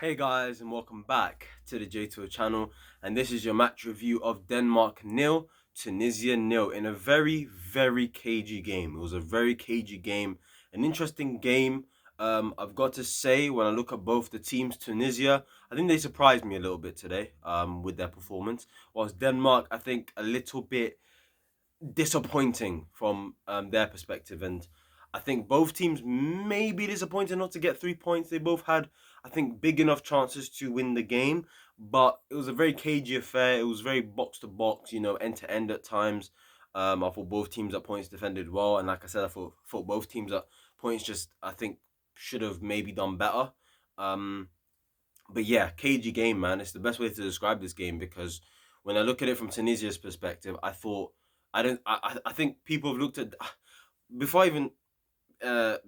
Hey guys, and welcome back to the J2 channel. And this is your match review of Denmark nil, Tunisia nil in a very cagey game. It was a very cagey game, an interesting game. I've got to say, when I look at both the teams, Tunisia, I think they surprised me a little bit today with their performance. Whilst Denmark, I think a little bit disappointing from their perspective. And I think both teams may be disappointed not to get 3 points. They both had, I think, big enough chances to win the game, but it was a very cagey affair. It was very box to box, end to end at times. I thought both teams at points defended well, and like I said, I thought both teams at points just, I think, should have maybe done better. Um, but yeah, cagey game, man. It's the best way to describe this game because when I look at it from Tunisia's perspective, I thought I think people have looked at before I even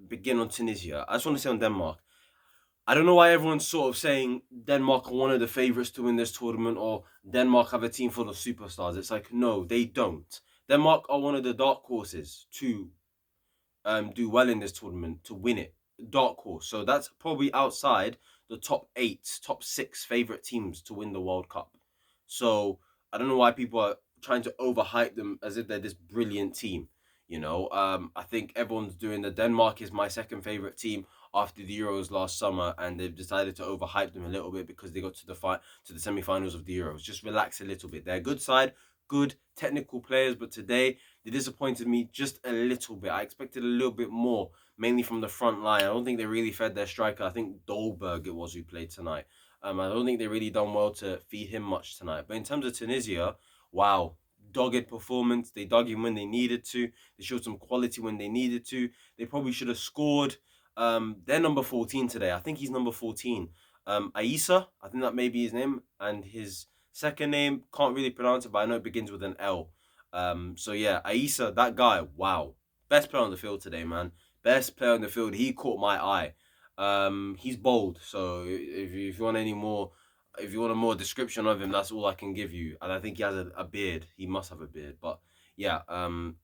begin on Tunisia. I just want to say on Denmark. I don't know why everyone's sort of saying Denmark are one of the favourites to win this tournament or Denmark have a team full of superstars. It's like, no, they don't. Denmark are one of the dark horses to do well in this tournament, to win it. Dark horse. So that's probably outside the top eight, top six favourite teams to win the World Cup. So I don't know why people are trying to overhype them as if they're this brilliant team. I think everyone's doing the Denmark is my second favorite team after the Euros last summer, and they've decided to overhype them a little bit because they got to the semi-finals of the Euros. Just relax a little bit. They're a good side, good technical players, but today they disappointed me just a little bit. I expected a little bit more, mainly from the front line. I don't think they really fed their striker. I think Dolberg it was who played tonight. I don't think they really done well to feed him much tonight. But in terms of Tunisia, wow, dogged performance. They dug in when they needed to. They showed some quality when they needed to. They probably should have scored. They're number 14 today. I think he's number 14. Aissa, I think that may be his name. And his second name, can't really pronounce it, but I know it begins with an L. So yeah, Aissa, that guy, wow. Best player on the field today, man. Best player on the field. He caught my eye. He's bold. So if you want any more, if you want a more description of him, that's all I can give you. And I think he has a beard. He must have a beard. But yeah,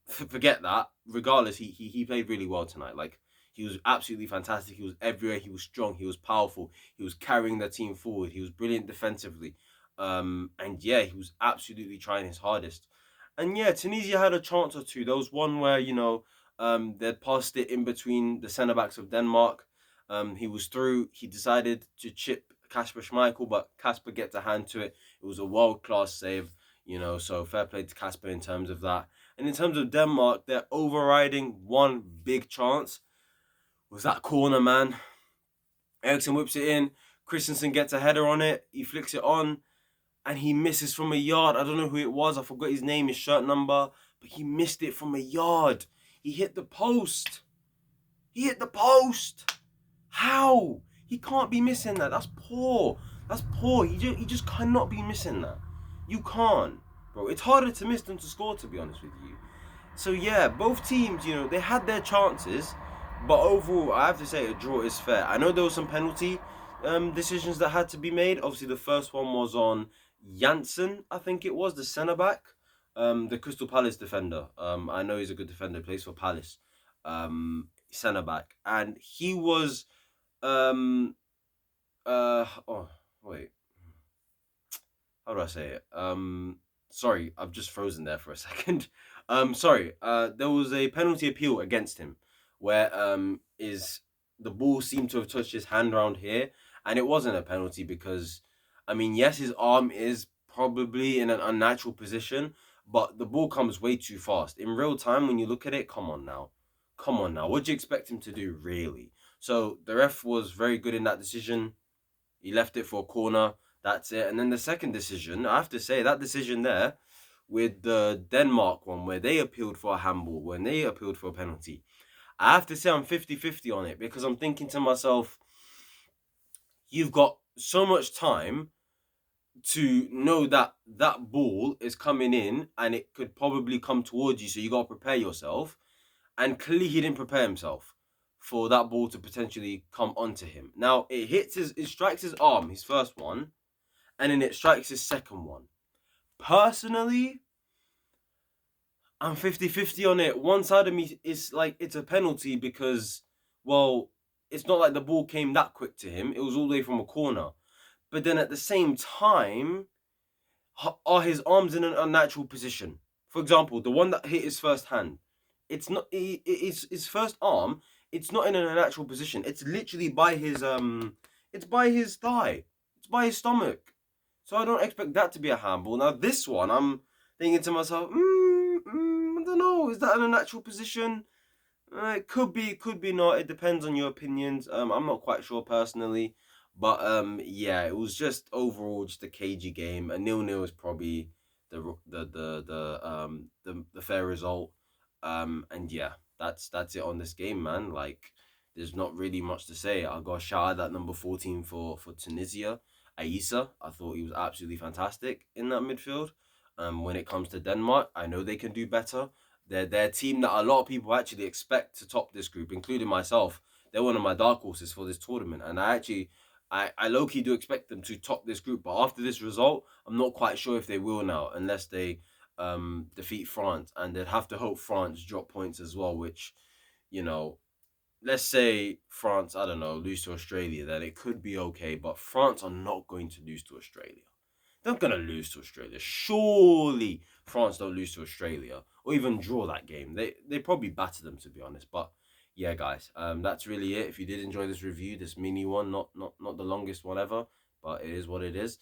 forget that. Regardless, he played really well tonight. Like he was absolutely fantastic. He was everywhere. He was strong. He was powerful. He was carrying the team forward. He was brilliant defensively. And yeah, he was absolutely trying his hardest. And yeah, Tunisia had a chance or two. There was one where, they'd passed it in between the centre backs of Denmark. He was through. He decided to chip Kasper Schmeichel, but Kasper gets a hand to it. It was a world-class save, so fair play to Kasper in terms of that. And in terms of Denmark, they're overriding one big chance. Was that corner, man? Eriksson whips it in. Christensen gets a header on it. He flicks it on and he misses from a yard. I don't know who it was. I forgot his name, his shirt number, but he missed it from a yard. He hit the post. He hit the post. How? He can't be missing that. That's poor. That's poor. He just cannot be missing that. You can't, bro. It's harder to miss than to score, to be honest with you. So yeah, both teams, they had their chances, but overall, I have to say a draw is fair. I know there was some penalty decisions that had to be made. Obviously, the first one was on Janssen, I think it was the centre back, the Crystal Palace defender. I know he's a good defender, plays for Palace, centre back, and he was oh wait, how do I say it? Sorry, I've just frozen there for a second. Sorry. There was a penalty appeal against him, where is the ball seemed to have touched his hand around here, and it wasn't a penalty because, I mean, yes, his arm is probably in an unnatural position, but the ball comes way too fast in real time. When you look at it, come on now. What do you expect him to do, really? So the ref was very good in that decision. He left it for a corner. That's it. And then the second decision, I have to say, that decision there with the Denmark one where they appealed for a handball, when they appealed for a penalty, I have to say I'm 50-50 on it because I'm thinking to myself, you've got so much time to know that that ball is coming in and it could probably come towards you, so you got to prepare yourself. And clearly he didn't prepare himself for that ball to potentially come onto him. Now, it strikes his arm, his first one, and then it strikes his second one. Personally, I'm 50-50 on it. One side of me is like, it's a penalty because, well, it's not like the ball came that quick to him. It was all the way from a corner. but then at the same time, are his arms in an unnatural position? For example, the one that hit his first hand, it's not it's his first arm. It's not in an unnatural position. It's literally by it's by his thigh. It's by his stomach. So I don't expect that to be a handball. Now this one, I'm thinking to myself, I don't know. Is that an unnatural position? It could be not. It depends on your opinions. I'm not quite sure personally, but yeah, it was just overall just a cagey game. A 0-0 is probably the fair result. And yeah, that's it on this game, man. Like, there's not really much to say. I got a shout out that number 14 for Tunisia, Aissa. I thought he was absolutely fantastic in that midfield. When it comes to Denmark, I know they can do better. They're a team that a lot of people actually expect to top this group, including myself. They're one of my dark horses for this tournament, and I low key do expect them to top this group. But after this result, I'm not quite sure if they will now, unless they defeat France, and they'd have to hope France drop points as well. Which, you know, let's say France, I don't know, lose to Australia, then it could be okay. But France are not going to lose to Australia. They're not gonna lose to Australia. Surely France don't lose to Australia or even draw that game. They probably batter them, to be honest. But yeah, guys, that's really it. If you did enjoy this review, this mini one, not the longest one ever, but it is what it is.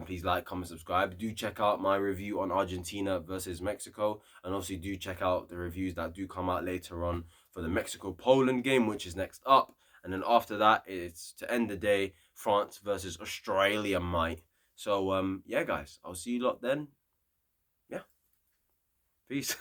Please like, comment, subscribe. Do check out my review on Argentina versus Mexico, and also do check out the reviews that do come out later on for the Mexico-Poland game, which is next up. And then after that, it's to end the day, France versus Australia, mate. So yeah, guys, I'll see you lot then. Yeah, peace.